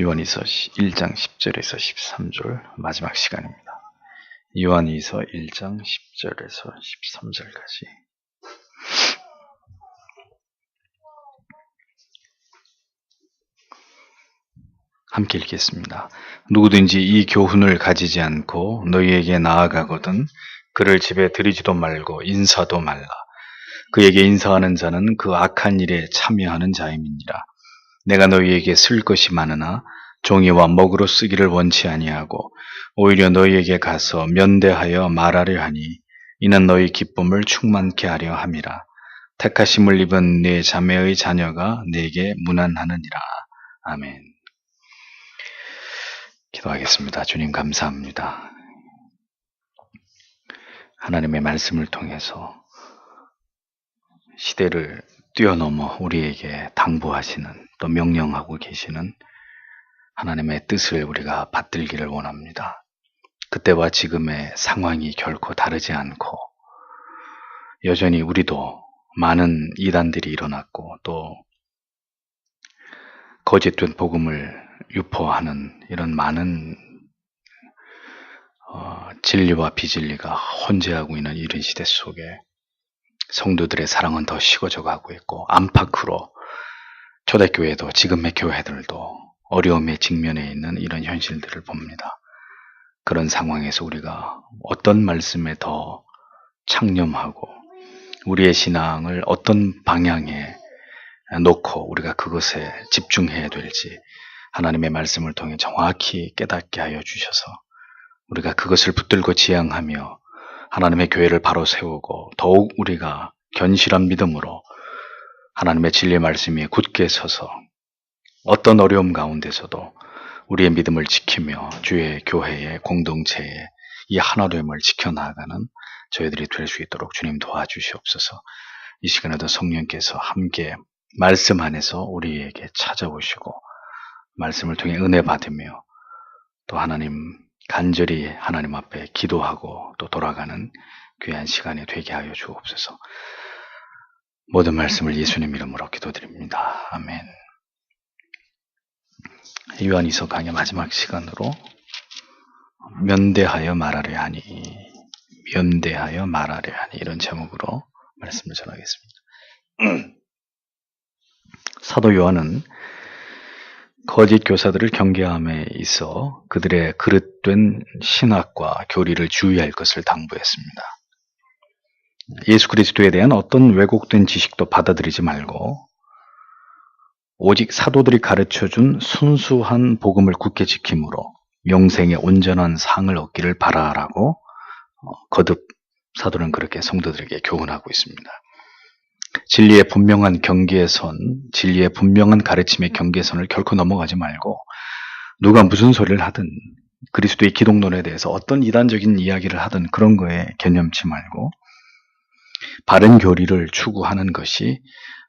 요한이서 1장 10절에서 13절 마지막 시간입니다. 요한이서 1장 10절에서 13절까지. 함께 읽겠습니다. 누구든지 이 교훈을 가지지 않고 너희에게 나아가거든 그를 집에 들이지도 말고 인사도 말라. 그에게 인사하는 자는 그 악한 일에 참여하는 자임이니라. 내가 너희에게 쓸 것이 많으나 종이와 먹으로 쓰기를 원치 아니하고 오히려 너희에게 가서 면대하여 말하려 하니 이는 너희 기쁨을 충만케 하려 함이라. 택하심을 입은 네 자매의 자녀가 내게 문안하느니라. 아멘. 기도하겠습니다. 주님 감사합니다. 하나님의 말씀을 통해서 시대를 뛰어넘어 우리에게 당부하시는 또 명령하고 계시는 하나님의 뜻을 우리가 받들기를 원합니다. 그때와 지금의 상황이 결코 다르지 않고 여전히 우리도 많은 이단들이 일어났고 또 거짓된 복음을 유포하는 이런 많은 진리와 비진리가 혼재하고 있는 이런 시대 속에 성도들의 사랑은 더 식어져 가고 있고 안팎으로 초대교회도 지금의 교회들도 어려움에 직면해 있는 이런 현실들을 봅니다. 그런 상황에서 우리가 어떤 말씀에 더 창념하고 우리의 신앙을 어떤 방향에 놓고 우리가 그것에 집중해야 될지 하나님의 말씀을 통해 정확히 깨닫게 하여 주셔서 우리가 그것을 붙들고 지향하며 하나님의 교회를 바로 세우고 더욱 우리가 견실한 믿음으로 하나님의 진리의 말씀 위에 굳게 서서 어떤 어려움 가운데서도 우리의 믿음을 지키며 주의 교회의 공동체의 이 하나됨을 지켜나가는 저희들이 될 수 있도록 주님 도와주시옵소서. 이 시간에도 성령께서 함께 말씀 안에서 우리에게 찾아오시고 말씀을 통해 은혜 받으며 또 하나님 간절히 하나님 앞에 기도하고 또 돌아가는 귀한 시간이 되게 하여 주옵소서. 모든 말씀을 예수님 이름으로 기도드립니다. 아멘. 요한이서 강의 마지막 시간으로 면대하여 말하려 하니 이런 제목으로 말씀을 전하겠습니다. 사도 요한은 거짓 교사들을 경계함에 있어 그들의 그릇된 신학과 교리를 주의할 것을 당부했습니다. 예수 그리스도에 대한 어떤 왜곡된 지식도 받아들이지 말고 오직 사도들이 가르쳐준 순수한 복음을 굳게 지킴으로 영생의 온전한 상을 얻기를 바라라고 거듭 사도는 그렇게 성도들에게 교훈하고 있습니다. 진리의 분명한 경계선, 진리의 분명한 가르침의 경계선을 결코 넘어가지 말고 누가 무슨 소리를 하든 그리스도의 기독론에 대해서 어떤 이단적인 이야기를 하든 그런 거에 개념치 말고 바른 교리를 추구하는 것이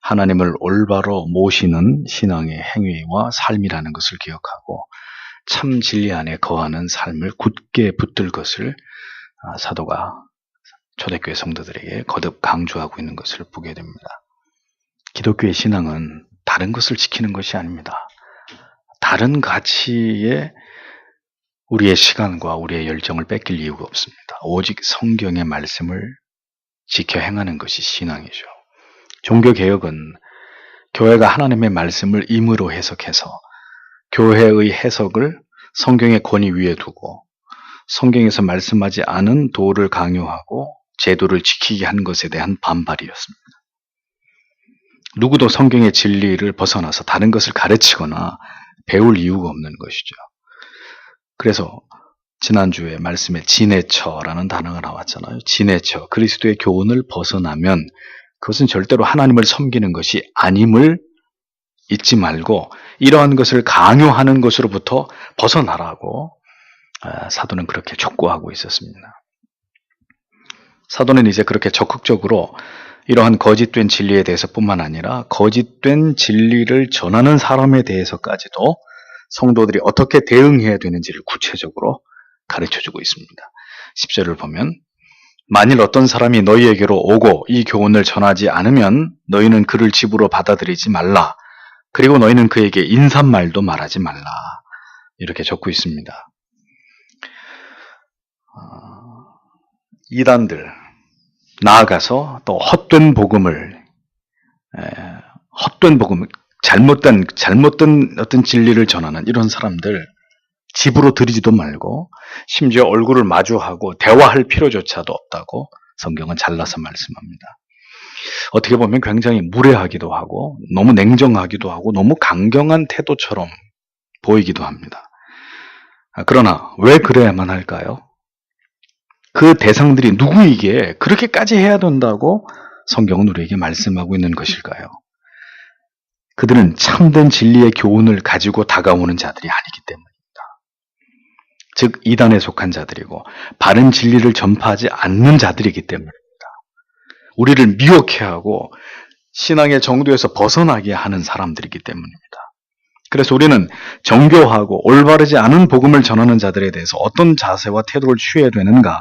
하나님을 올바로 모시는 신앙의 행위와 삶이라는 것을 기억하고 참 진리 안에 거하는 삶을 굳게 붙들 것을 사도가 초대교회 성도들에게 거듭 강조하고 있는 것을 보게 됩니다. 기독교의 신앙은 다른 것을 지키는 것이 아닙니다. 다른 가치에 우리의 시간과 우리의 열정을 뺏길 이유가 없습니다. 오직 성경의 말씀을 지켜 행하는 것이 신앙이죠. 종교개혁은 교회가 하나님의 말씀을 임의로 해석해서 교회의 해석을 성경의 권위 위에 두고 성경에서 말씀하지 않은 도를 강요하고 제도를 지키게 한 것에 대한 반발이었습니다. 누구도 성경의 진리를 벗어나서 다른 것을 가르치거나 배울 이유가 없는 것이죠. 그래서 지난주에 말씀에 지내처라는 단어가 나왔잖아요. 지내처, 그리스도의 교훈을 벗어나면 그것은 절대로 하나님을 섬기는 것이 아님을 잊지 말고 이러한 것을 강요하는 것으로부터 벗어나라고 사도는 그렇게 촉구하고 있었습니다. 사도는 이제 그렇게 적극적으로 이러한 거짓된 진리에 대해서뿐만 아니라 거짓된 진리를 전하는 사람에 대해서까지도 성도들이 어떻게 대응해야 되는지를 구체적으로 가르쳐주고 있습니다. 10절을 보면 만일 어떤 사람이 너희에게로 오고 이 교훈을 전하지 않으면 너희는 그를 집으로 받아들이지 말라. 그리고 너희는 그에게 인사말도 말하지 말라. 이렇게 적고 있습니다. 이단들, 나아가서 또 헛된 복음을, 잘못된 어떤 진리를 전하는 이런 사람들 집으로 들이지도 말고 심지어 얼굴을 마주하고 대화할 필요조차도 없다고 성경은 잘라서 말씀합니다. 어떻게 보면 굉장히 무례하기도 하고 너무 냉정하기도 하고 너무 강경한 태도처럼 보이기도 합니다. 그러나 왜 그래야만 할까요? 그 대상들이 누구이기에 그렇게까지 해야 된다고 성경은 우리에게 말씀하고 있는 것일까요? 그들은 참된 진리의 교훈을 가지고 다가오는 자들이 아니기 때문입니다. 즉 이단에 속한 자들이고 바른 진리를 전파하지 않는 자들이기 때문입니다. 우리를 미혹해하고 신앙의 정도에서 벗어나게 하는 사람들이기 때문입니다. 그래서 우리는 정교하고 올바르지 않은 복음을 전하는 자들에 대해서 어떤 자세와 태도를 취해야 되는가?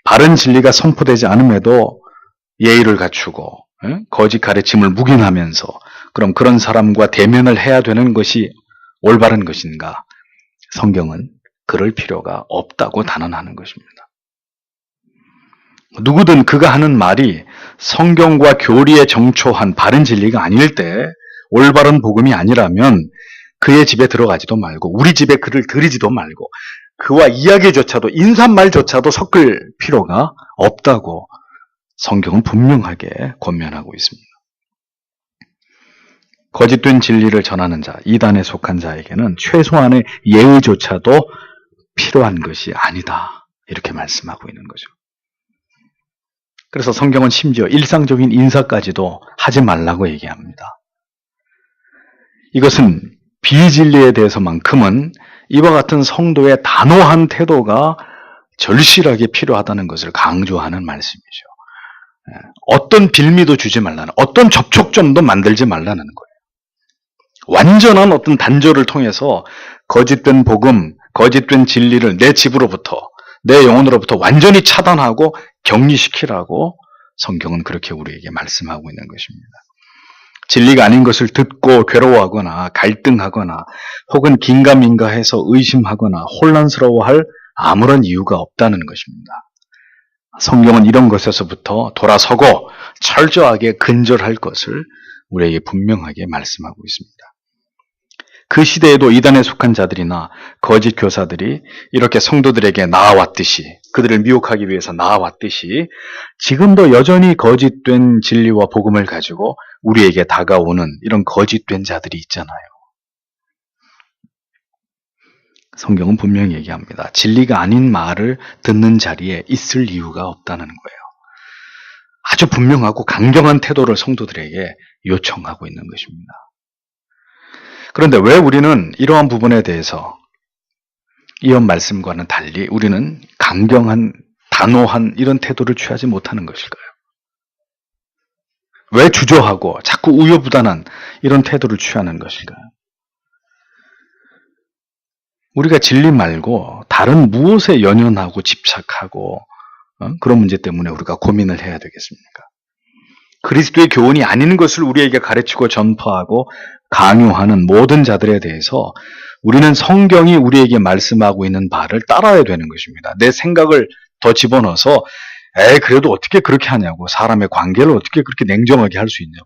바른 진리가 선포되지 않음에도 예의를 갖추고 거짓 가르침을 묵인하면서 그럼 그런 사람과 대면을 해야 되는 것이 올바른 것인가? 성경은 그럴 필요가 없다고 단언하는 것입니다. 누구든 그가 하는 말이 성경과 교리에 정초한 바른 진리가 아닐 때 올바른 복음이 아니라면 그의 집에 들어가지도 말고 우리 집에 그를 들이지도 말고 그와 이야기조차도 인사말조차도 섞을 필요가 없다고 성경은 분명하게 권면하고 있습니다. 거짓된 진리를 전하는 자, 이단에 속한 자에게는 최소한의 예의조차도 필요한 것이 아니다. 이렇게 말씀하고 있는 거죠. 그래서 성경은 심지어 일상적인 인사까지도 하지 말라고 얘기합니다. 이것은 비진리에 대해서만큼은 이와 같은 성도의 단호한 태도가 절실하게 필요하다는 것을 강조하는 말씀이죠. 어떤 빌미도 주지 말라는, 어떤 접촉점도 만들지 말라는 거예요. 완전한 어떤 단절을 통해서 거짓된 복음, 거짓된 진리를 내 집으로부터, 내 영혼으로부터 완전히 차단하고 격리시키라고 성경은 그렇게 우리에게 말씀하고 있는 것입니다. 진리가 아닌 것을 듣고 괴로워하거나 갈등하거나 혹은 긴가민가해서 의심하거나 혼란스러워할 아무런 이유가 없다는 것입니다. 성경은 이런 것에서부터 돌아서고 철저하게 근절할 것을 우리에게 분명하게 말씀하고 있습니다. 그 시대에도 이단에 속한 자들이나 거짓 교사들이 이렇게 성도들에게 나아왔듯이, 그들을 미혹하기 위해서 나아왔듯이 지금도 여전히 거짓된 진리와 복음을 가지고 우리에게 다가오는 이런 거짓된 자들이 있잖아요. 성경은 분명히 얘기합니다. 진리가 아닌 말을 듣는 자리에 있을 이유가 없다는 거예요. 아주 분명하고 강경한 태도를 성도들에게 요청하고 있는 것입니다. 그런데 왜 우리는 이러한 부분에 대해서 이런 말씀과는 달리 우리는 강경한, 단호한 이런 태도를 취하지 못하는 것일까요? 왜 주저하고 자꾸 우유부단한 이런 태도를 취하는 것일까요? 우리가 진리 말고 다른 무엇에 연연하고 집착하고 그런 문제 때문에 우리가 고민을 해야 되겠습니까? 그리스도의 교훈이 아닌 것을 우리에게 가르치고 전파하고 강요하는 모든 자들에 대해서 우리는 성경이 우리에게 말씀하고 있는 바를 따라야 되는 것입니다. 내 생각을 더 집어넣어서 그래도 어떻게 그렇게 하냐고, 사람의 관계를 어떻게 그렇게 냉정하게 할 수 있냐고,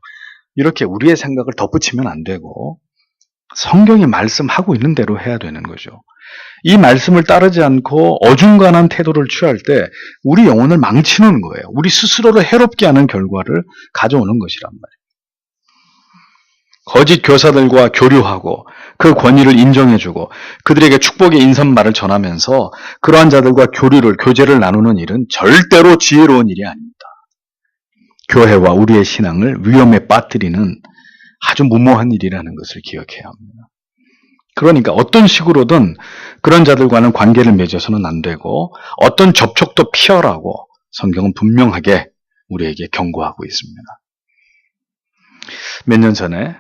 이렇게 우리의 생각을 덧붙이면 안 되고 성경이 말씀하고 있는 대로 해야 되는 거죠. 이 말씀을 따르지 않고 어중간한 태도를 취할 때 우리 영혼을 망치는 거예요. 우리 스스로를 해롭게 하는 결과를 가져오는 것이란 말이에요. 거짓 교사들과 교류하고 그 권위를 인정해주고 그들에게 축복의 인사말을 전하면서 그러한 자들과 교제를 나누는 일은 절대로 지혜로운 일이 아닙니다. 교회와 우리의 신앙을 위험에 빠뜨리는 아주 무모한 일이라는 것을 기억해야 합니다. 그러니까 어떤 식으로든 그런 자들과는 관계를 맺어서는 안 되고 어떤 접촉도 피하라고 성경은 분명하게 우리에게 경고하고 있습니다. 몇 년 전에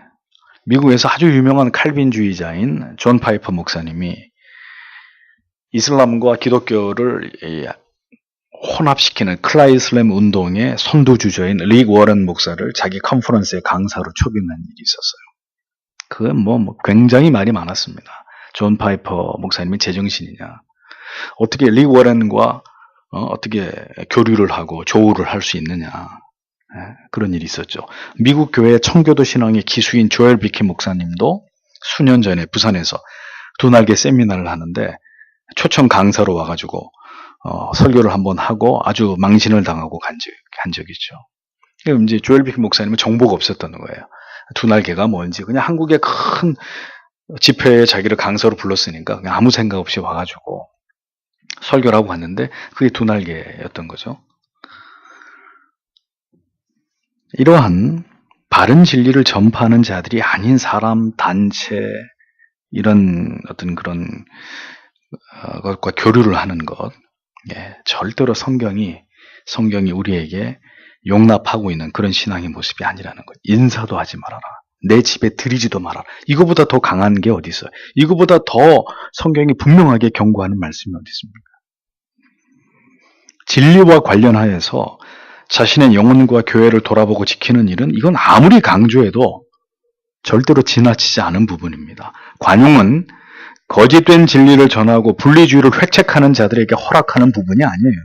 미국에서 아주 유명한 칼빈주의자인 존 파이퍼 목사님이 이슬람과 기독교를 혼합시키는 클라이슬람 운동의 선두주자인 릭 워런 목사를 자기 컨퍼런스의 강사로 초빙한 일이 있었어요. 그건 굉장히 말이 많았습니다. 존 파이퍼 목사님이 제정신이냐. 어떻게 릭 워렌과 어떻게 교류를 하고 조우를 할 수 있느냐. 그런 일이 있었죠. 미국 교회 청교도 신앙의 기수인 조엘 비키 목사님도 수년 전에 부산에서 두 날개 세미나를 하는데 초청 강사로 와가지고 설교를 한번 하고 아주 망신을 당하고 간 적이 있죠. 그럼 이제 조엘 비키 목사님은 정보가 없었던 거예요. 두 날개가 뭔지 그냥 한국의 큰 집회에 자기를 강사로 불렀으니까 그냥 아무 생각 없이 와가지고 설교를 하고 갔는데 그게 두 날개였던 거죠. 이러한 바른 진리를 전파하는 자들이 아닌 사람, 단체 이런 어떤 그런 것과 교류를 하는 것, 절대로 성경이 우리에게 용납하고 있는 그런 신앙의 모습이 아니라는 것. 인사도 하지 말아라. 내 집에 들이지도 말아라. 이거보다 더 강한 게 어디 있어요? 이거보다 더 성경이 분명하게 경고하는 말씀이 어디 있습니까? 진리와 관련하여서 자신의 영혼과 교회를 돌아보고 지키는 일은 이건 아무리 강조해도 절대로 지나치지 않은 부분입니다. 관용은 거짓된 진리를 전하고 분리주의를 획책하는 자들에게 허락하는 부분이 아니에요.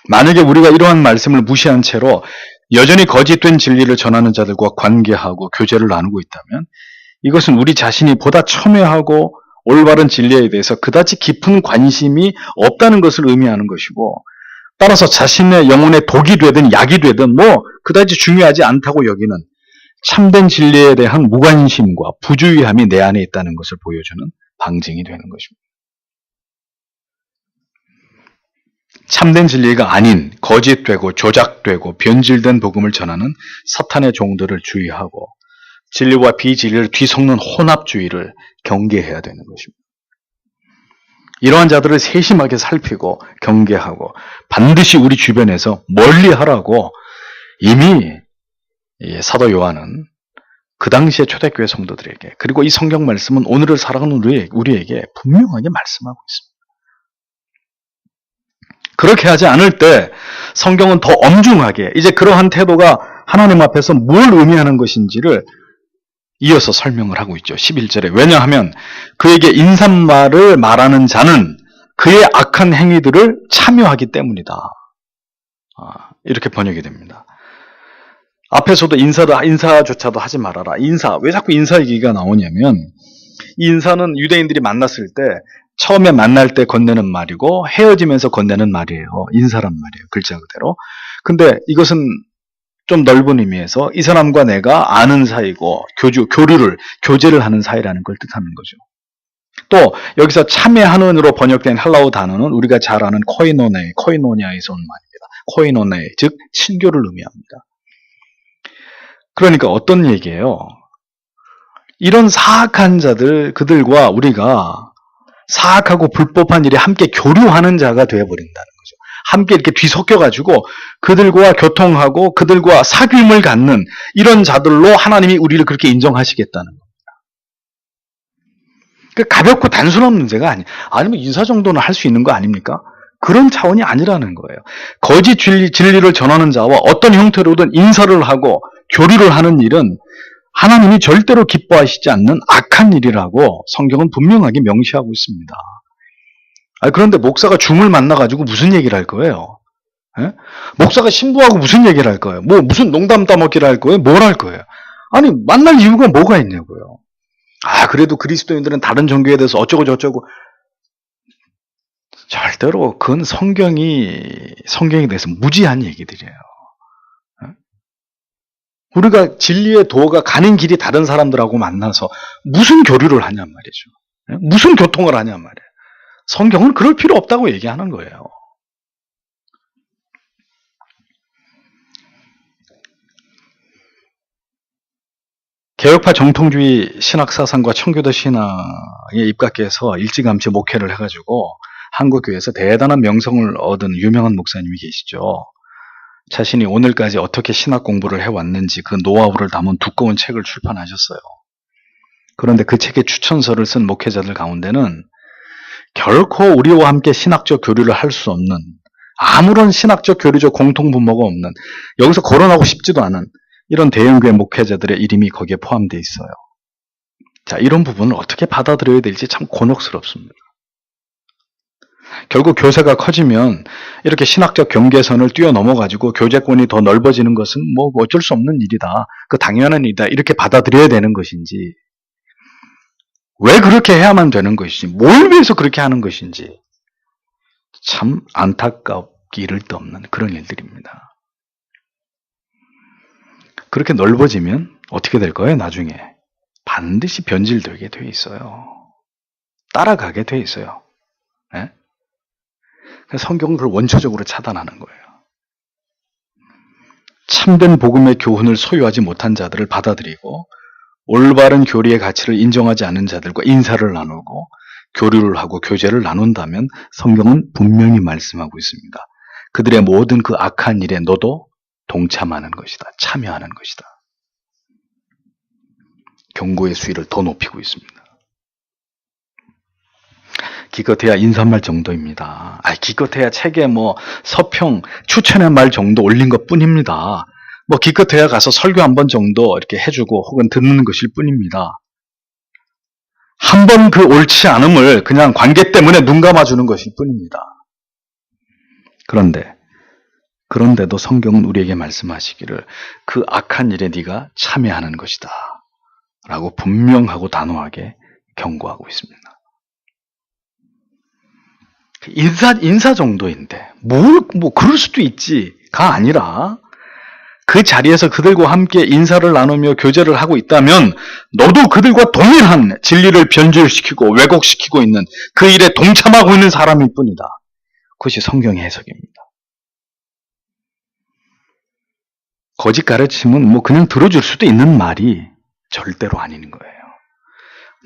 만약에 우리가 이러한 말씀을 무시한 채로 여전히 거짓된 진리를 전하는 자들과 관계하고 교제를 나누고 있다면 이것은 우리 자신이 보다 첨예하고 올바른 진리에 대해서 그다지 깊은 관심이 없다는 것을 의미하는 것이고 따라서 자신의 영혼에 독이 되든 약이 되든 그다지 중요하지 않다고 여기는 참된 진리에 대한 무관심과 부주의함이 내 안에 있다는 것을 보여주는 방증이 되는 것입니다. 참된 진리가 아닌 거짓되고 조작되고 변질된 복음을 전하는 사탄의 종들을 주의하고 진리와 비진리를 뒤섞는 혼합주의를 경계해야 되는 것입니다. 이러한 자들을 세심하게 살피고 경계하고 반드시 우리 주변에서 멀리하라고 이미 사도 요한은 그 당시의 초대교회 성도들에게 그리고 이 성경 말씀은 오늘을 살아가는 우리에게 분명하게 말씀하고 있습니다. 그렇게 하지 않을 때 성경은 더 엄중하게 이제 그러한 태도가 하나님 앞에서 뭘 의미하는 것인지를 이어서 설명을 하고 있죠. 11절에. 왜냐하면 그에게 인삿말을 말하는 자는 그의 악한 행위들을 참여하기 때문이다. 이렇게 번역이 됩니다. 앞에서도 인사조차도 하지 말아라. 왜 자꾸 인사 얘기가 나오냐면 이 인사는 유대인들이 만났을 때 처음에 만날 때 건네는 말이고 헤어지면서 건네는 말이에요. 인사란 말이에요. 글자 그대로. 근데 이것은 좀 넓은 의미에서 이 사람과 내가 아는 사이고 교제를 하는 사이라는 걸 뜻하는 거죠. 또 여기서 참여하는으로 번역된 헬라어 단어는 우리가 잘 아는 코이노니아에서 온 말입니다. 코이노네, 즉 친교를 의미합니다. 그러니까 어떤 얘기예요? 이런 사악한 자들, 그들과 우리가 사악하고 불법한 일에 함께 교류하는 자가 되어버린다는 거죠. 함께 이렇게 뒤섞여가지고 그들과 교통하고 그들과 사귐을 갖는 이런 자들로 하나님이 우리를 그렇게 인정하시겠다는 겁니다. 그러니까 가볍고 단순한 문제가 아니면 인사 정도는 할 수 있는 거 아닙니까? 그런 차원이 아니라는 거예요. 거짓 진리를 전하는 자와 어떤 형태로든 인사를 하고 교류를 하는 일은 하나님이 절대로 기뻐하시지 않는 악한 일이라고 성경은 분명하게 명시하고 있습니다. 그런데 목사가 줌을 만나가지고 무슨 얘기를 할 거예요? 목사가 신부하고 무슨 얘기를 할 거예요? 무슨 농담 따먹기를 할 거예요? 뭘 할 거예요? 아니, 만날 이유가 뭐가 있냐고요. 그래도 그리스도인들은 다른 종교에 대해서 어쩌고 저쩌고. 절대로 그건 성경에 대해서 무지한 얘기들이에요. 우리가 진리의 도가 가는 길이 다른 사람들하고 만나서 무슨 교류를 하냔 말이죠. 무슨 교통을 하냔 말이에요. 성경은 그럴 필요 없다고 얘기하는 거예요. 개혁파 정통주의 신학사상과 청교도 신앙에 입각해서 일찌감치 목회를 해가지고 한국교회에서 대단한 명성을 얻은 유명한 목사님이 계시죠. 자신이 오늘까지 어떻게 신학 공부를 해왔는지 그 노하우를 담은 두꺼운 책을 출판하셨어요. 그런데 그 책의 추천서를 쓴 목회자들 가운데는 결코 우리와 함께 신학적 교류를 할 수 없는, 아무런 신학적 교류적 공통분모가 없는, 여기서 거론하고 싶지도 않은 이런 대형교회 목회자들의 이름이 거기에 포함되어 있어요. 자, 이런 부분을 어떻게 받아들여야 될지 참 곤혹스럽습니다. 결국 교세가 커지면 이렇게 신학적 경계선을 뛰어넘어가지고 교제권이 더 넓어지는 것은 뭐 어쩔 수 없는 일이다. 그 당연한 일이다. 이렇게 받아들여야 되는 것인지, 왜 그렇게 해야만 되는 것인지, 뭘 위해서 그렇게 하는 것인지 참 안타깝기 이를 데 없는 그런 일들입니다. 그렇게 넓어지면 어떻게 될 거예요? 나중에 반드시 변질되게 돼 있어요. 따라가게 돼 있어요. 네? 성경은 그걸 원초적으로 차단하는 거예요. 참된 복음의 교훈을 소유하지 못한 자들을 받아들이고 올바른 교리의 가치를 인정하지 않은 자들과 인사를 나누고 교류를 하고 교제를 나눈다면 성경은 분명히 말씀하고 있습니다. 그들의 모든 그 악한 일에 너도 동참하는 것이다. 참여하는 것이다. 경고의 수위를 더 높이고 있습니다. 기껏해야 인사말 정도입니다. 기껏해야 책에 서평, 추천의 말 정도 올린 것 뿐입니다. 기껏해야 가서 설교 한 번 정도 이렇게 해주고 혹은 듣는 것일 뿐입니다. 한 번 그 옳지 않음을 그냥 관계 때문에 눈 감아주는 것일 뿐입니다. 그런데도 성경은 우리에게 말씀하시기를 그 악한 일에 네가 참여하는 것이다. 라고 분명하고 단호하게 경고하고 있습니다. 인사 정도인데, 그럴 수도 있지가 아니라, 그 자리에서 그들과 함께 인사를 나누며 교제를 하고 있다면, 너도 그들과 동일한 진리를 변질시키고 왜곡시키고 있는 그 일에 동참하고 있는 사람일 뿐이다. 그것이 성경의 해석입니다. 거짓 가르침은 그냥 들어줄 수도 있는 말이 절대로 아닌 거예요.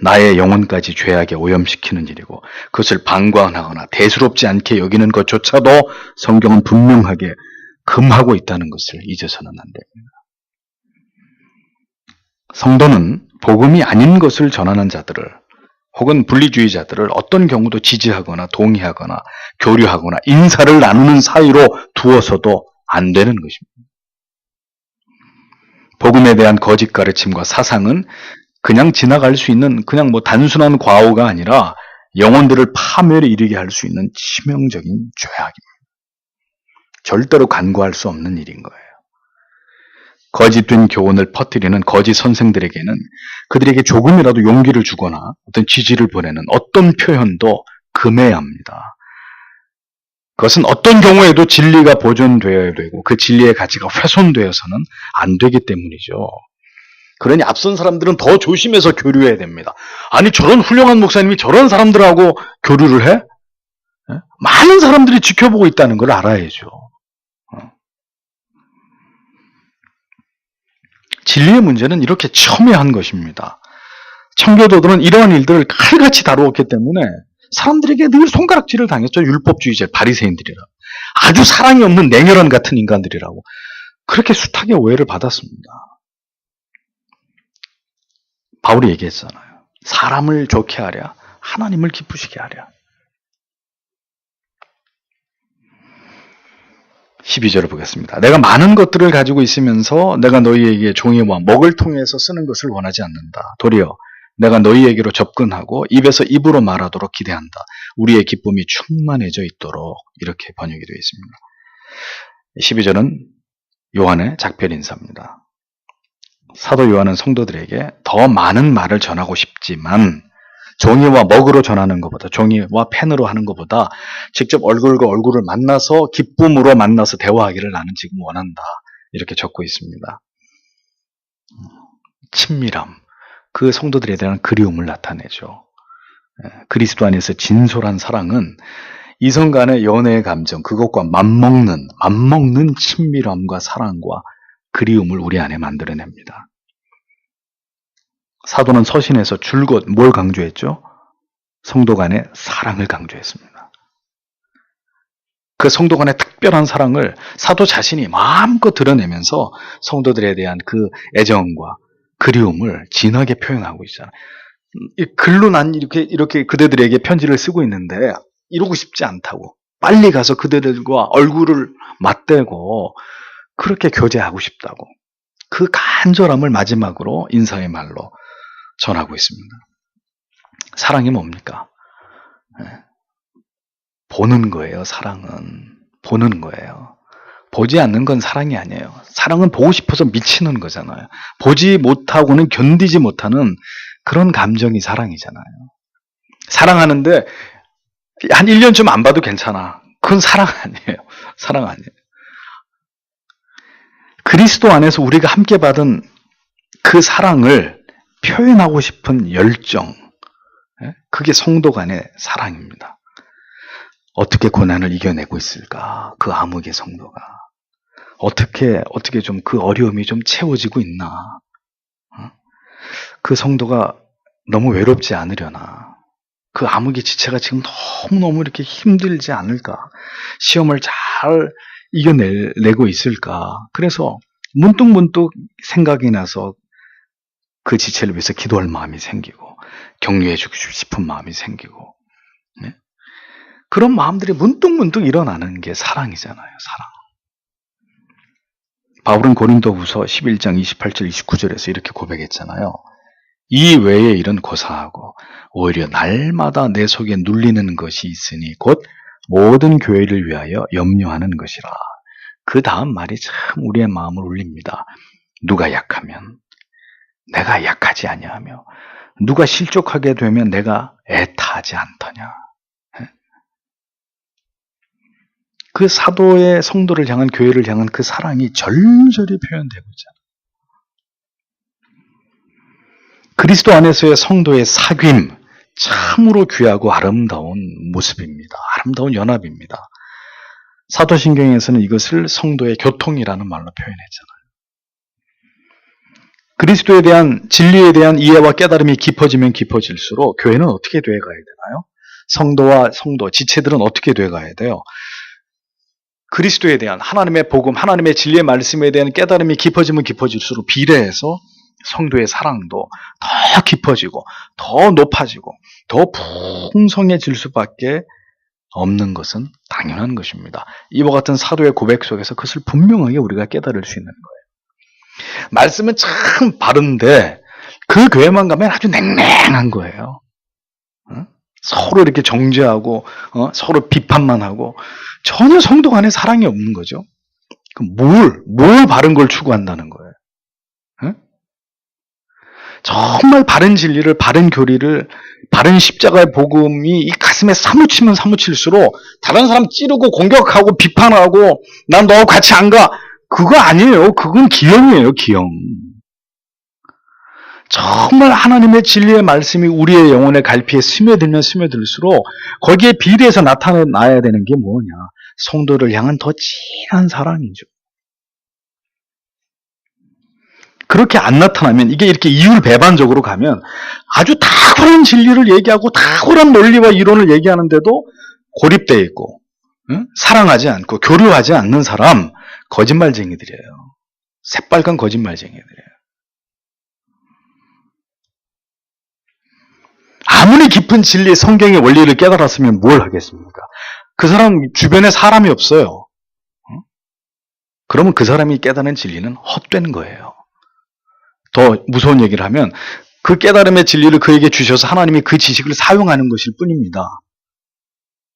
나의 영혼까지 죄악에 오염시키는 일이고 그것을 방관하거나 대수롭지 않게 여기는 것조차도 성경은 분명하게 금하고 있다는 것을 잊어서는 안 됩니다. 성도는 복음이 아닌 것을 전하는 자들을 혹은 분리주의자들을 어떤 경우도 지지하거나 동의하거나 교류하거나 인사를 나누는 사이로 두어서도 안 되는 것입니다. 복음에 대한 거짓 가르침과 사상은 그냥 지나갈 수 있는 단순한 과오가 아니라 영혼들을 파멸에 이르게 할 수 있는 치명적인 죄악입니다. 절대로 간과할 수 없는 일인 거예요. 거짓된 교훈을 퍼뜨리는 거짓 선생들에게는 그들에게 조금이라도 용기를 주거나 어떤 지지를 보내는 어떤 표현도 금해야 합니다. 그것은 어떤 경우에도 진리가 보존되어야 되고 그 진리의 가치가 훼손되어서는 안 되기 때문이죠. 그러니 앞선 사람들은 더 조심해서 교류해야 됩니다. 아니 저런 훌륭한 목사님이 저런 사람들하고 교류를 해? 많은 사람들이 지켜보고 있다는 걸 알아야죠. 진리의 문제는 이렇게 첨예한 것입니다. 청교도들은 이러한 일들을 칼같이 다루었기 때문에 사람들에게 늘 손가락질을 당했죠. 율법주의자, 바리새인들이라. 아주 사랑이 없는 냉혈한 같은 인간들이라고. 그렇게 숱하게 오해를 받았습니다. 바울이 얘기했잖아요. 사람을 좋게 하랴, 하나님을 기쁘시게 하랴. 12절을 보겠습니다. 내가 많은 것들을 가지고 있으면서 내가 너희에게 종이와 먹을 통해서 쓰는 것을 원하지 않는다. 도리어 내가 너희에게로 접근하고 입에서 입으로 말하도록 기대한다. 우리의 기쁨이 충만해져 있도록 이렇게 번역이 되어 있습니다. 12절은 요한의 작별 인사입니다. 사도 요한은 성도들에게 더 많은 말을 전하고 싶지만 종이와 먹으로 전하는 것보다 종이와 펜으로 하는 것보다 직접 얼굴과 얼굴을 만나서 기쁨으로 만나서 대화하기를 나는 지금 원한다. 이렇게 적고 있습니다. 친밀함, 그 성도들에 대한 그리움을 나타내죠. 그리스도 안에서 진솔한 사랑은 이성 간의 연애의 감정, 그것과 맞먹는 친밀함과 사랑과 그리움을 우리 안에 만들어냅니다. 사도는 서신에서 줄곧 뭘 강조했죠? 성도 간의 사랑을 강조했습니다. 그 성도 간의 특별한 사랑을 사도 자신이 마음껏 드러내면서 성도들에 대한 그 애정과 그리움을 진하게 표현하고 있잖아요. 글로 난 이렇게 그대들에게 편지를 쓰고 있는데 이러고 싶지 않다고. 빨리 가서 그대들과 얼굴을 맞대고 그렇게 교제하고 싶다고. 그 간절함을 마지막으로 인사의 말로 전하고 있습니다. 사랑이 뭡니까? 보는 거예요. 사랑은 보는 거예요. 보지 않는 건 사랑이 아니에요. 사랑은 보고 싶어서 미치는 거잖아요. 보지 못하고는 견디지 못하는 그런 감정이 사랑이잖아요. 사랑하는데 한 1년쯤 안 봐도 괜찮아. 그건 사랑 아니에요. 사랑 아니에요. 그리스도 안에서 우리가 함께 받은 그 사랑을 표현하고 싶은 열정, 그게 성도 간의 사랑입니다. 어떻게 고난을 이겨내고 있을까? 그 암흑의 성도가. 어떻게 좀 그 어려움이 좀 채워지고 있나? 그 성도가 너무 외롭지 않으려나? 그 암흑의 지체가 지금 너무너무 이렇게 힘들지 않을까? 시험을 잘 이겨내고 있을까? 그래서 문득문득 생각이 나서 그 지체를 위해서 기도할 마음이 생기고 격려해 주고 싶은 마음이 생기고, 네? 그런 마음들이 문득문득 일어나는 게 사랑이잖아요. 사랑. 바울은 고린도후서 11장 28절 29절에서 이렇게 고백했잖아요. 이 외의 일은 고사하고 오히려 날마다 내 속에 눌리는 것이 있으니 곧 모든 교회를 위하여 염려하는 것이라. 그 다음 말이 참 우리의 마음을 울립니다. 누가 약하면 내가 약하지 아니하며 누가 실족하게 되면 내가 애타하지 않더냐. 그 사도의 성도를 향한, 교회를 향한 그 사랑이 절절히 표현되고 있잖아요. 그리스도 안에서의 성도의 사귐, 참으로 귀하고 아름다운 모습입니다. 아름다운 연합입니다. 사도신경에서는 이것을 성도의 교통이라는 말로 표현했잖아요. 그리스도에 대한, 진리에 대한 이해와 깨달음이 깊어지면 깊어질수록 교회는 어떻게 돼가야 되나요? 성도와 성도, 지체들은 어떻게 돼가야 돼요? 그리스도에 대한 하나님의 복음, 하나님의 진리의 말씀에 대한 깨달음이 깊어지면 깊어질수록 비례해서 성도의 사랑도 더 깊어지고 더 높아지고 더 풍성해질 수밖에 없는 것은 당연한 것입니다. 이와 같은 사도의 고백 속에서 그것을 분명하게 우리가 깨달을 수 있는 거예요. 말씀은 참 바른데 그 교회만 가면 아주 냉랭한 거예요. 서로 이렇게 정죄하고 서로 비판만 하고 전혀 성도 간에 사랑이 없는 거죠. 뭘 바른 걸 추구한다는 거예요. 정말 바른 진리를, 바른 교리를, 바른 십자가의 복음이 이 가슴에 사무치면 사무칠수록 다른 사람 찌르고 공격하고 비판하고 난 너하고 같이 안 가. 그거 아니에요. 그건 기형이에요. 기형. 정말 하나님의 진리의 말씀이 우리의 영혼의 갈피에 스며들면 스며들수록 거기에 비례해서 나타나야 되는 게 뭐냐? 성도를 향한 더 진한 사랑이죠. 그렇게 안 나타나면, 이게 이렇게 이율배반적으로 가면 아주 탁월한 진리를 얘기하고 탁월한 논리와 이론을 얘기하는데도 고립되어 있고, 사랑하지 않고 교류하지 않는 사람, 거짓말쟁이들이에요. 새빨간 거짓말쟁이들이에요. 아무리 깊은 진리, 성경의 원리를 깨달았으면 뭘 하겠습니까? 그 사람 주변에 사람이 없어요. 그러면 그 사람이 깨달은 진리는 헛된 거예요. 더 무서운 얘기를 하면 그 깨달음의 진리를 그에게 주셔서 하나님이 그 지식을 사용하는 것일 뿐입니다.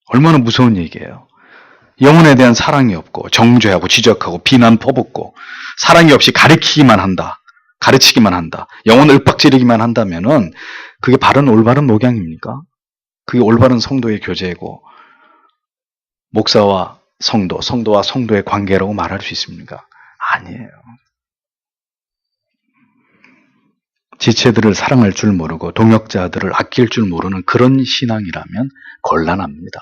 얼마나 무서운 얘기예요. 영혼에 대한 사랑이 없고 정죄하고 지적하고 비난 퍼붓고 사랑이 없이 가르치기만 한다. 영혼을 윽박지르기만 한다면은 그게 바른 올바른 목양입니까? 그게 올바른 성도의 교제고 목사와 성도, 성도와 성도의 관계라고 말할 수 있습니까? 아니에요. 지체들을 사랑할 줄 모르고 동역자들을 아낄 줄 모르는 그런 신앙이라면 곤란합니다.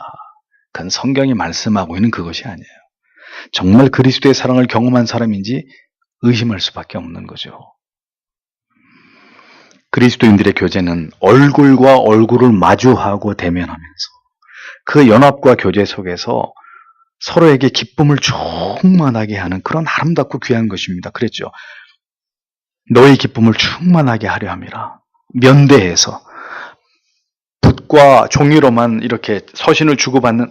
그건 성경이 말씀하고 있는 그것이 아니에요. 정말 그리스도의 사랑을 경험한 사람인지 의심할 수밖에 없는 거죠. 그리스도인들의 교제는 얼굴과 얼굴을 마주하고 대면하면서 그 연합과 교제 속에서 서로에게 기쁨을 충만하게 하는 그런 아름답고 귀한 것입니다. 그랬죠. 너의 기쁨을 충만하게 하려 함이라. 면대해서 붓과 종이로만 이렇게 서신을 주고받는,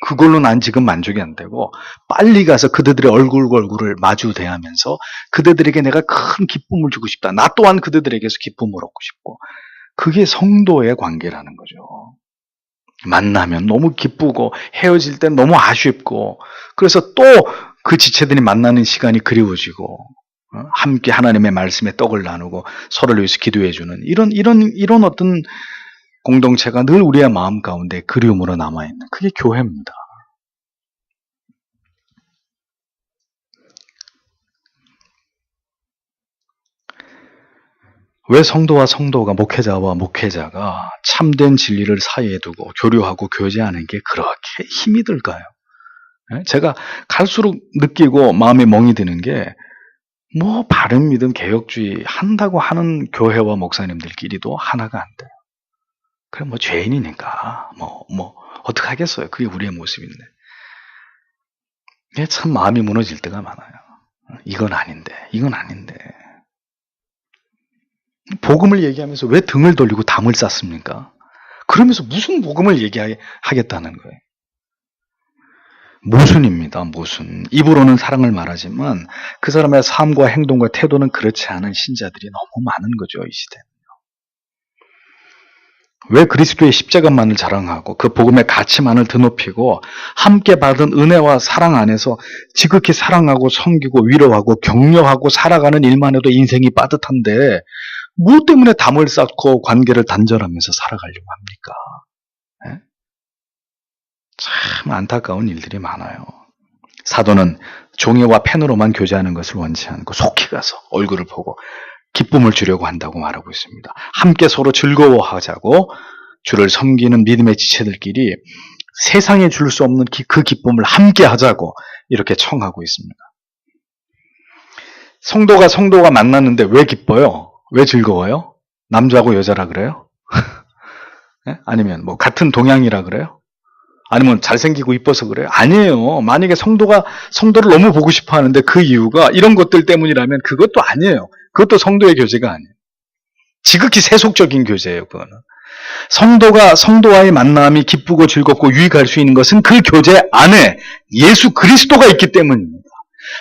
그걸로 난 지금 만족이 안 되고 빨리 가서 그들의 얼굴과 얼굴을 마주 대하면서 그들에게 내가 큰 기쁨을 주고 싶다. 나 또한 그들에게서 기쁨을 얻고 싶고 그게 성도의 관계라는 거죠. 만나면 너무 기쁘고 헤어질 땐 너무 아쉽고 그래서 또 그 지체들이 만나는 시간이 그리워지고 함께 하나님의 말씀에 떡을 나누고 서로를 위해서 기도해주는 이런 어떤 공동체가 늘 우리의 마음 가운데 그리움으로 남아있는 그게 교회입니다. 왜 성도와 성도가 목회자와 목회자가 참된 진리를 사이에 두고 교류하고 교제하는 게 그렇게 힘이 들까요? 제가 갈수록 느끼고 마음에 멍이 드는 게 뭐 바른 믿음 개혁주의 한다고 하는 교회와 목사님들끼리도 하나가 안 돼요. 그럼 뭐 죄인이니까 어떻게 하겠어요? 그게 우리의 모습인데. 이게 참 마음이 무너질 때가 많아요. 이건 아닌데. 복음을 얘기하면서 왜 등을 돌리고 담을 쌌습니까? 그러면서 무슨 복음을 얘기하겠다는 거예요? 모순입니다. 모순. 입으로는 사랑을 말하지만 그 사람의 삶과 행동과 태도는 그렇지 않은 신자들이 너무 많은 거죠. 이 시대는요. 왜 그리스도의 십자가만을 자랑하고 그 복음의 가치만을 드높이고 함께 받은 은혜와 사랑 안에서 지극히 사랑하고 섬기고 위로하고 격려하고 살아가는 일만 해도 인생이 빠듯한데 무엇 때문에 담을 쌓고 관계를 단절하면서 살아가려고 합니까? 참 안타까운 일들이 많아요. 사도는 종이와 펜으로만 교제하는 것을 원치 않고 속히 가서 얼굴을 보고 기쁨을 주려고 한다고 말하고 있습니다. 함께 서로 즐거워하자고 주를 섬기는 믿음의 지체들끼리 세상에 줄 수 없는 그 기쁨을 함께 하자고 이렇게 청하고 있습니다. 성도가 만났는데 왜 기뻐요? 왜 즐거워요? 남자고 여자라 그래요? 아니면 뭐 같은 동양이라 그래요? 아니면 잘생기고 이뻐서 그래요? 아니에요. 만약에 성도를 너무 보고 싶어 하는데 그 이유가 이런 것들 때문이라면 그것도 아니에요. 그것도 성도의 교제가 아니에요. 지극히 세속적인 교제예요, 그거는. 성도와의 만남이 기쁘고 즐겁고 유익할 수 있는 것은 그 교제 안에 예수 그리스도가 있기 때문입니다.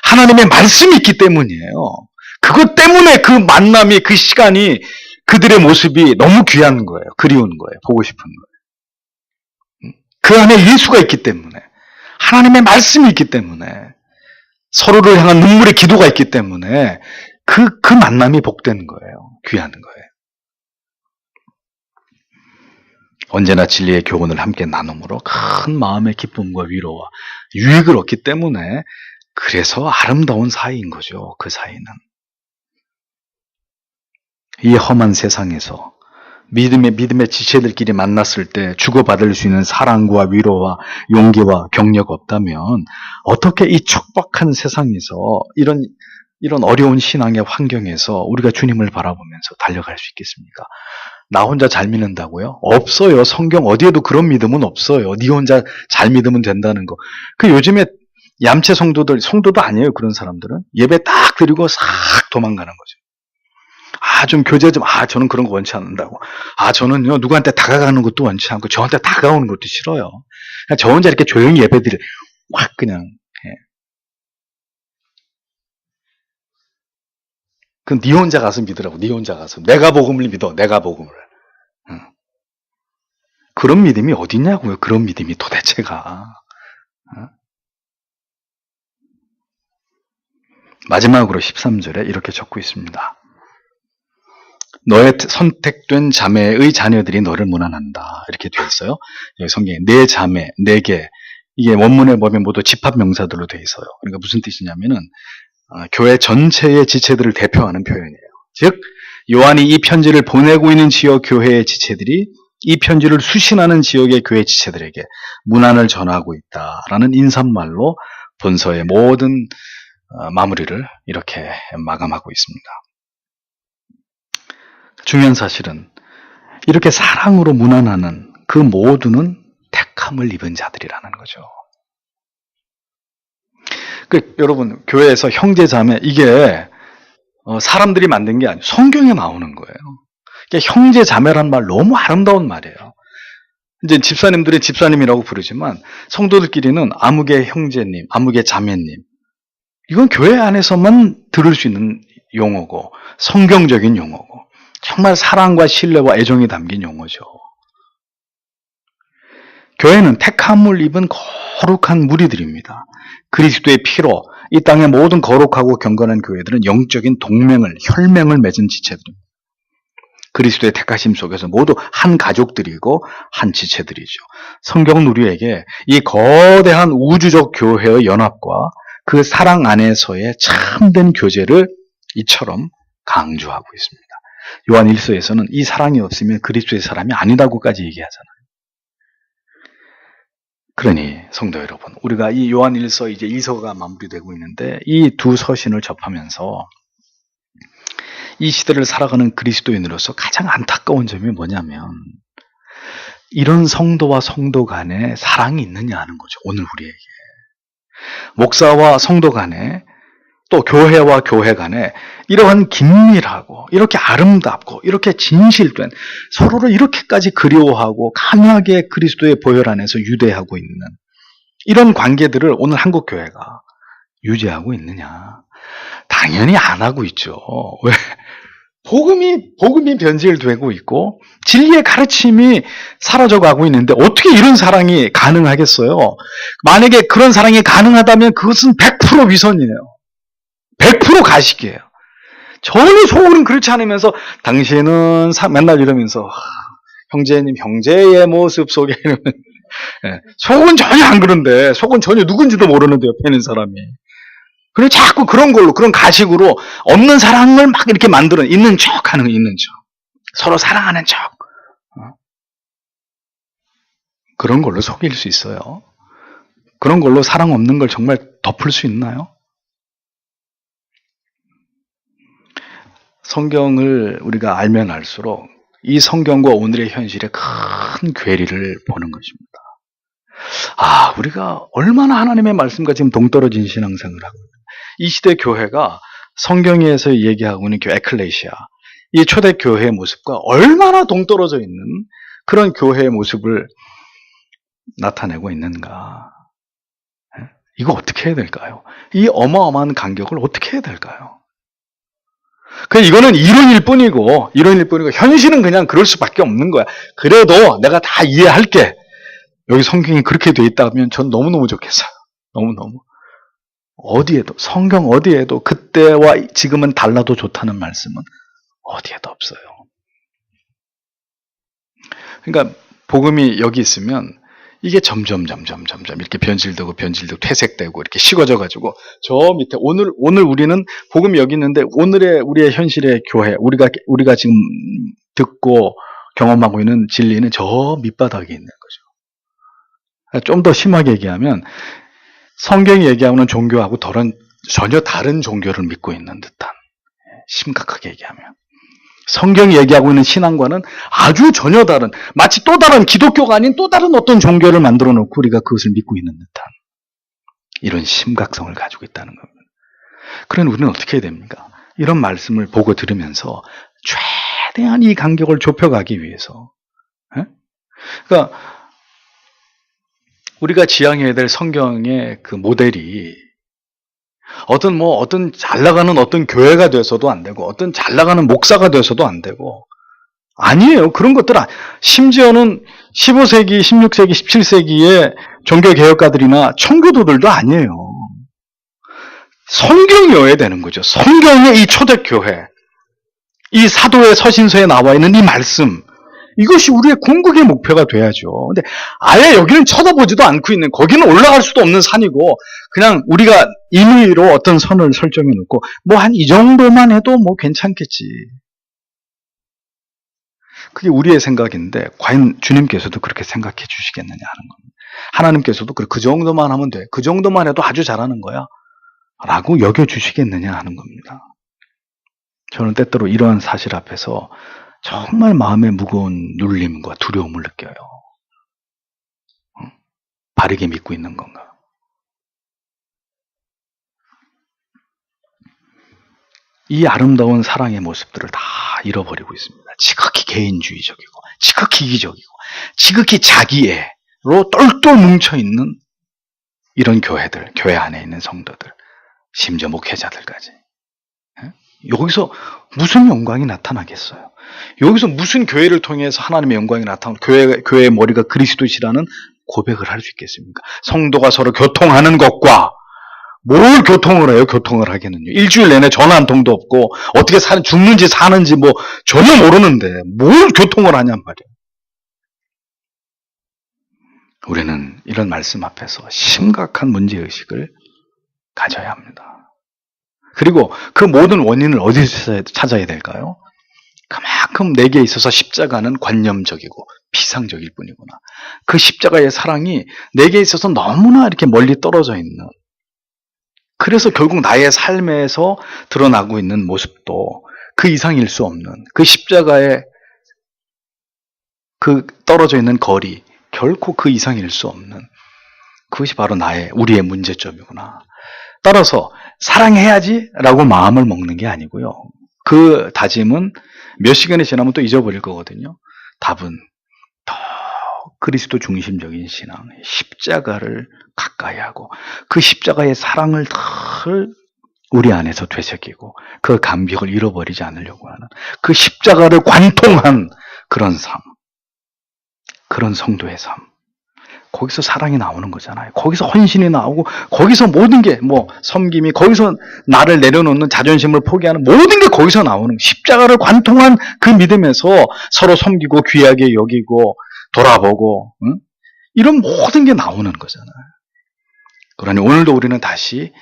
하나님의 말씀이 있기 때문이에요. 그것 때문에 그 만남이, 그 시간이, 그들의 모습이 너무 귀한 거예요. 그리운 거예요. 보고 싶은 거예요. 그 안에 예수가 있기 때문에, 하나님의 말씀이 있기 때문에, 서로를 향한 눈물의 기도가 있기 때문에 그 만남이 복된 거예요. 귀한 거예요. 언제나 진리의 교훈을 함께 나눔으로 큰 마음의 기쁨과 위로와 유익을 얻기 때문에 그래서 아름다운 사이인 거죠. 그 사이는. 이 험한 세상에서 믿음의 지체들끼리 만났을 때 주고받을 수 있는 사랑과 위로와 용기와 격려가 없다면 어떻게 이 척박한 세상에서 이런 어려운 신앙의 환경에서 우리가 주님을 바라보면서 달려갈 수 있겠습니까? 나 혼자 잘 믿는다고요? 없어요. 성경 어디에도 그런 믿음은 없어요. 네 혼자 잘 믿으면 된다는 거. 그 요즘에 얌체 성도도 아니에요. 그런 사람들은. 예배 딱 드리고 싹 도망가는 거죠. 좀 교제 좀, 저는 그런 거 원치 않는다고. 저는요, 누구한테 다가가는 것도 원치 않고, 저한테 다가오는 것도 싫어요. 그냥 저 혼자 이렇게 조용히 예배드려. 확 그냥, 그럼 네 혼자 가서 믿으라고, 네 혼자 가서. 내가 복음을 믿어, 내가 복음을. 그런 믿음이 어딨냐고요, 그런 믿음이 도대체가. 마지막으로 13절에 이렇게 적고 있습니다. 너의 선택된 자매의 자녀들이 너를 문안한다. 이렇게 되어 있어요. 여기 성경에 내 자매, 내게. 이게 원문에 보면 모두 집합명사들로 되어 있어요. 그러니까 무슨 뜻이냐면은 교회 전체의 지체들을 대표하는 표현이에요. 즉 요한이 이 편지를 보내고 있는 지역 교회의 지체들이 이 편지를 수신하는 지역의 교회 지체들에게 문안을 전하고 있다라는 인사말로 본서의 모든 마무리를 이렇게 마감하고 있습니다. 중요한 사실은 이렇게 사랑으로 문안하는 그 모두는 택함을 입은 자들이라는 거죠. 여러분 교회에서 형제자매 이게 사람들이 만든 게 아니에요. 성경에 나오는 거예요. 형제자매란 말 너무 아름다운 말이에요. 이제 집사님들은 집사님이라고 부르지만 성도들끼리는 아무개 형제님, 아무개 자매님. 이건 교회 안에서만 들을 수 있는 용어고 성경적인 용어고 정말 사랑과 신뢰와 애정이 담긴 용어죠. 교회는 택함을 입은 거룩한 무리들입니다. 그리스도의 피로 이 땅의 모든 거룩하고 경건한 교회들은 영적인 동맹을, 혈맹을 맺은 지체들입니다. 그리스도의 택하심 속에서 모두 한 가족들이고 한 지체들이죠. 성경은 우리에게 이 거대한 우주적 교회의 연합과 그 사랑 안에서의 참된 교제를 이처럼 강조하고 있습니다. 요한 1서에서는 이 사랑이 없으면 그리스도의 사람이 아니다고까지 얘기하잖아요. 그러니 성도 여러분, 우리가 이 요한 1서 이제 2서가 마무리되고 있는데 이 두 서신을 접하면서 이 시대를 살아가는 그리스도인으로서 가장 안타까운 점이 뭐냐면 이런 성도와 성도 간에 사랑이 있느냐 하는 거죠. 오늘 우리에게. 목사와 성도 간에 또 교회와 교회 간에 이러한 긴밀하고 이렇게 아름답고 이렇게 진실된 서로를 이렇게까지 그리워하고 강하게 그리스도의 보혈 안에서 유대하고 있는 이런 관계들을 오늘 한국 교회가 유지하고 있느냐? 당연히 안 하고 있죠. 왜? 복음이 변질되고 있고 진리의 가르침이 사라져가고 있는데 어떻게 이런 사랑이 가능하겠어요? 만약에 그런 사랑이 가능하다면 그것은 100% 위선이에요. 100% 가식이에요. 전혀 속으로는 그렇지 않으면서 당신은 맨날 이러면서 형제님 형제의 모습 속에 이러면 속은 전혀 안 그런데 속은 전혀 누군지도 모르는데 옆에 있는 사람이 그리고 자꾸 그런 걸로 그런 가식으로 없는 사랑을 막 이렇게 만드는 있는 척 하는 거 있는 척 서로 사랑하는 척 그런 걸로 속일 수 있어요. 그런 걸로 사랑 없는 걸 정말 덮을 수 있나요? 성경을 우리가 알면 알수록 이 성경과 오늘의 현실의 큰 괴리를 보는 것입니다. 우리가 얼마나 하나님의 말씀과 지금 동떨어진 신앙생활을 하고 있는 이 시대 교회가 성경에서 얘기하고 있는 에클레시아, 이 초대 교회의 모습과 얼마나 동떨어져 있는 그런 교회의 모습을 나타내고 있는가. 이거 어떻게 해야 될까요? 이 어마어마한 간격을 어떻게 해야 될까요? 이거는 이론일 뿐이고 현실은 그냥 그럴 수밖에 없는 거야. 그래도 내가 다 이해할게. 여기 성경이 그렇게 돼 있다면 전 너무너무 좋겠어요. 너무너무. 어디에도 성경 어디에도 그때와 지금은 달라도 좋다는 말씀은 어디에도 없어요. 그러니까 복음이 여기 있으면 이게 점점 이렇게 변질되고 퇴색되고 이렇게 식어져 가지고 저 밑에 오늘 우리는 복음이 여기 있는데 우리의 현실의 교회 우리가 지금 듣고 경험하고 있는 진리는 저 밑바닥에 있는 거죠. 좀 더 심하게 얘기하면 성경이 얘기하는 종교하고 전혀 다른 종교를 믿고 있는 듯한 심각하게 얘기하면 성경이 얘기하고 있는 신앙과는 아주 전혀 다른 마치 또 다른 기독교가 아닌 또 다른 어떤 종교를 만들어 놓고 우리가 그것을 믿고 있는 듯한 이런 심각성을 가지고 있다는 겁니다. 그러니 우리는 어떻게 해야 됩니까? 이런 말씀을 보고 들으면서 최대한 이 간격을 좁혀가기 위해서 그러니까 우리가 지향해야 될 성경의 그 모델이 어떤 잘 나가는 어떤 교회가 돼서도 안 되고 어떤 잘 나가는 목사가 돼서도 안 되고 아니에요. 그런 것들 심지어는 15세기, 16세기, 17세기의 종교개혁가들이나 청교도들도 아니에요. 성경이어야 되는 거죠. 성경의 이 초대교회, 이 사도의 서신서에 나와 있는 이 말씀 이것이 우리의 궁극의 목표가 돼야죠. 근데 아예 여기는 쳐다보지도 않고 있는 거기는 올라갈 수도 없는 산이고 그냥 우리가 임의로 어떤 선을 설정해 놓고 한 이 정도만 해도 괜찮겠지. 그게 우리의 생각인데 과연 주님께서도 그렇게 생각해 주시겠느냐 하는 겁니다. 하나님께서도 그 정도만 하면 돼. 그 정도만 해도 아주 잘하는 거야. 라고 여겨 주시겠느냐 하는 겁니다. 저는 때때로 이러한 사실 앞에서 정말 마음에 무거운 눌림과 두려움을 느껴요. 바르게 믿고 있는 건가? 이 아름다운 사랑의 모습들을 다 잃어버리고 있습니다. 지극히 개인주의적이고 지극히 이기적이고 지극히 자기애로 똘똘 뭉쳐있는 이런 교회들, 교회 안에 있는 성도들, 심지어 목회자들까지. 여기서 무슨 영광이 나타나겠어요? 여기서 무슨 교회를 통해서 하나님의 영광이 나타나고 교회의 머리가 그리스도시라는 고백을 할 수 있겠습니까? 성도가 서로 교통하는 것과 뭘 교통을 해요? 교통을 하겠는요. 일주일 내내 전화 한 통도 없고 어떻게 죽는지 사는지 뭐 전혀 모르는데 뭘 교통을 하냔 말이에요. 우리는 이런 말씀 앞에서 심각한 문제의식을 가져야 합니다. 그리고 그 모든 원인을 어디서 찾아야 될까요? 그만큼 내게 있어서 십자가는 관념적이고 피상적일 뿐이구나. 그 십자가의 사랑이 내게 있어서 너무나 이렇게 멀리 떨어져 있는, 그래서 결국 나의 삶에서 드러나고 있는 모습도 그 이상일 수 없는, 그 십자가의 그 떨어져 있는 거리, 결코 그 이상일 수 없는, 그것이 바로 우리의 문제점이구나. 따라서 사랑해야지 라고 마음을 먹는 게 아니고요. 그 다짐은 몇 시간이 지나면 또 잊어버릴 거거든요. 답은 더 그리스도 중심적인 신앙, 십자가를 가까이 하고 그 십자가의 사랑을 더 우리 안에서 되새기고 그 감격을 잃어버리지 않으려고 하는 그 십자가를 관통한 그런 삶, 그런 성도의 삶. 거기서 사랑이 나오는 거잖아요. 거기서 헌신이 나오고 거기서 모든 게 섬김이, 거기서 나를 내려놓는 자존심을 포기하는 모든 게 거기서 나오는, 십자가를 관통한 그 믿음에서 서로 섬기고 귀하게 여기고 돌아보고 이런 모든 게 나오는 거잖아요. 그러니 오늘도 우리는 다시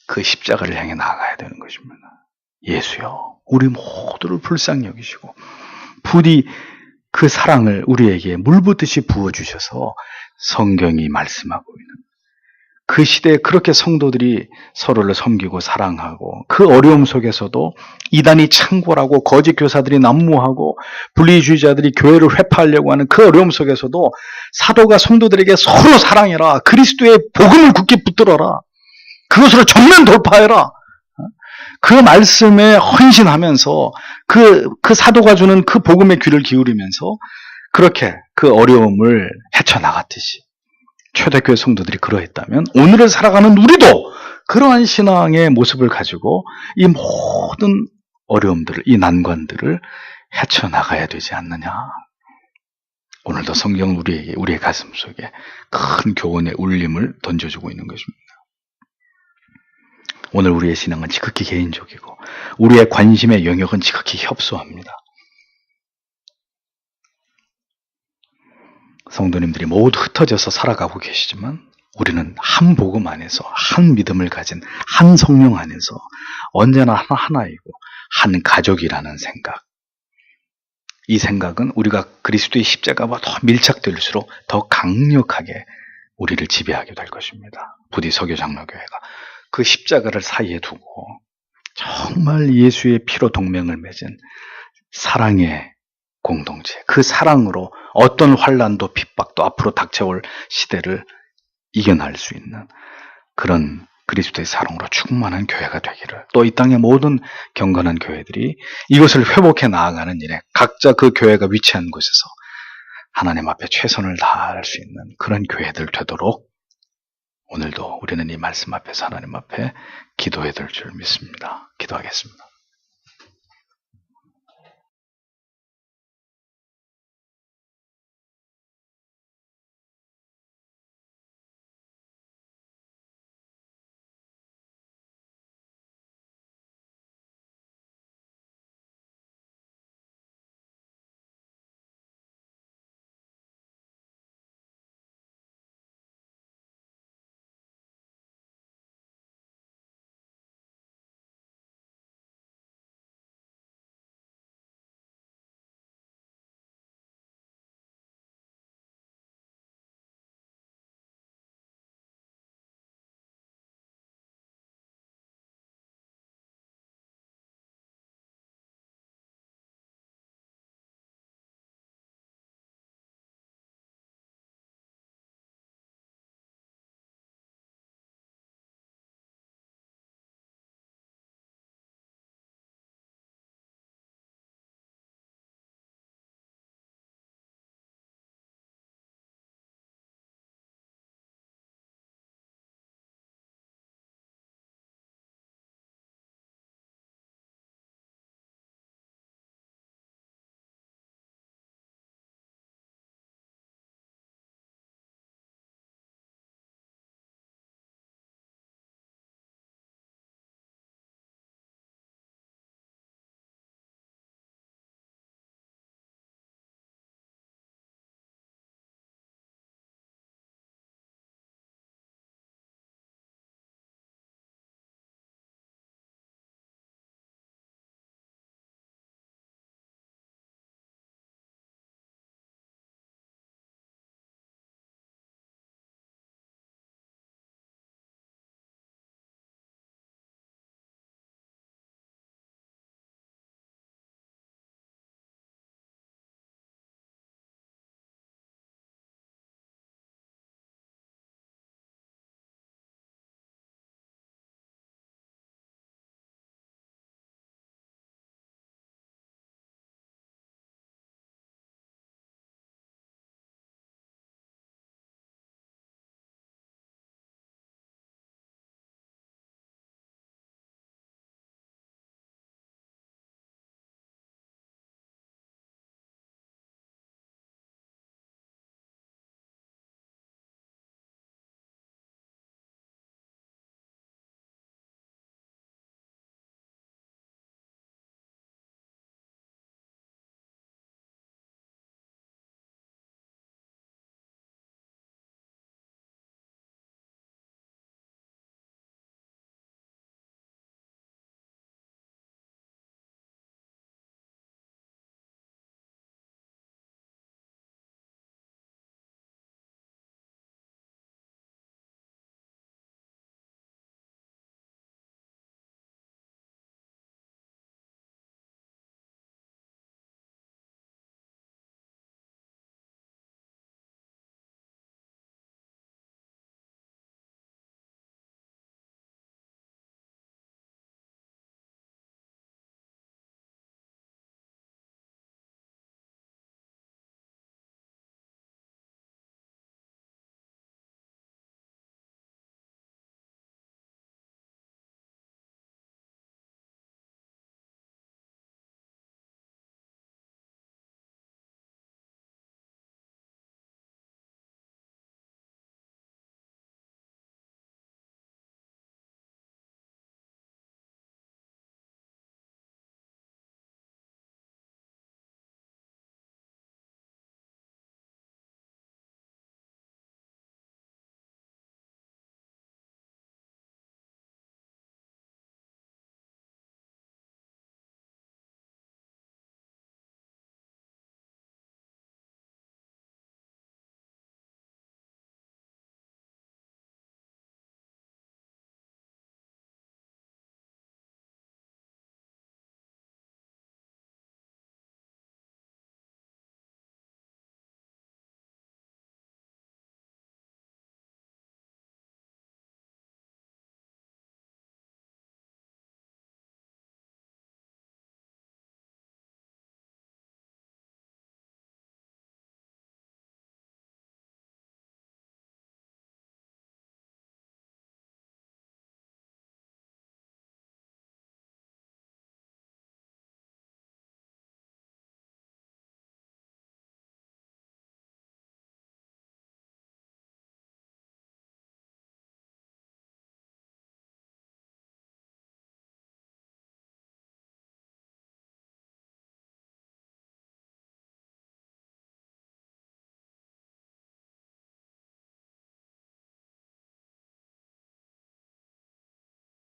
그 십자가를 향해 나아가야 되는 것입니다. 예수여, 우리 모두를 불쌍히 여기시고 부디 그 사랑을 우리에게 물붓듯이 부어주셔서 성경이 말씀하고 있는 그 시대에 그렇게 성도들이 서로를 섬기고 사랑하고 그 어려움 속에서도 이단이 창궐하고 거짓 교사들이 난무하고 분리주의자들이 교회를 회파하려고 하는 그 어려움 속에서도 사도가 성도들에게 서로 사랑해라, 그리스도의 복음을 굳게 붙들어라, 그것으로 정면 돌파해라, 그 말씀에 헌신하면서 그 사도가 주는 그 복음의 귀를 기울이면서 그렇게 그 어려움을 헤쳐나갔듯이 초대교회 성도들이 그러했다면 오늘을 살아가는 우리도 그러한 신앙의 모습을 가지고 이 모든 어려움들을, 이 난관들을 헤쳐나가야 되지 않느냐. 오늘도 성경은 우리의 가슴 속에 큰 교훈의 울림을 던져주고 있는 것입니다. 오늘 우리의 신앙은 지극히 개인적이고 우리의 관심의 영역은 지극히 협소합니다. 성도님들이 모두 흩어져서 살아가고 계시지만 우리는 한 복음 안에서, 한 믿음을 가진 한 성령 안에서 언제나 하나이고 한 가족이라는 생각, 이 생각은 우리가 그리스도의 십자가와 더 밀착될수록 더 강력하게 우리를 지배하게 될 것입니다. 부디 서교장로교회가 그 십자가를 사이에 두고 정말 예수의 피로 동맹을 맺은 사랑의 공동체, 그 사랑으로 어떤 환난도 핍박도 앞으로 닥쳐올 시대를 이겨낼 수 있는 그런 그리스도의 사랑으로 충만한 교회가 되기를, 또 이 땅의 모든 경건한 교회들이 이것을 회복해 나아가는 일에 각자 그 교회가 위치한 곳에서 하나님 앞에 최선을 다할 수 있는 그런 교회들 되도록 오늘도 우리는 이 말씀 앞에서 하나님 앞에 기도해야 될 줄 믿습니다. 기도하겠습니다.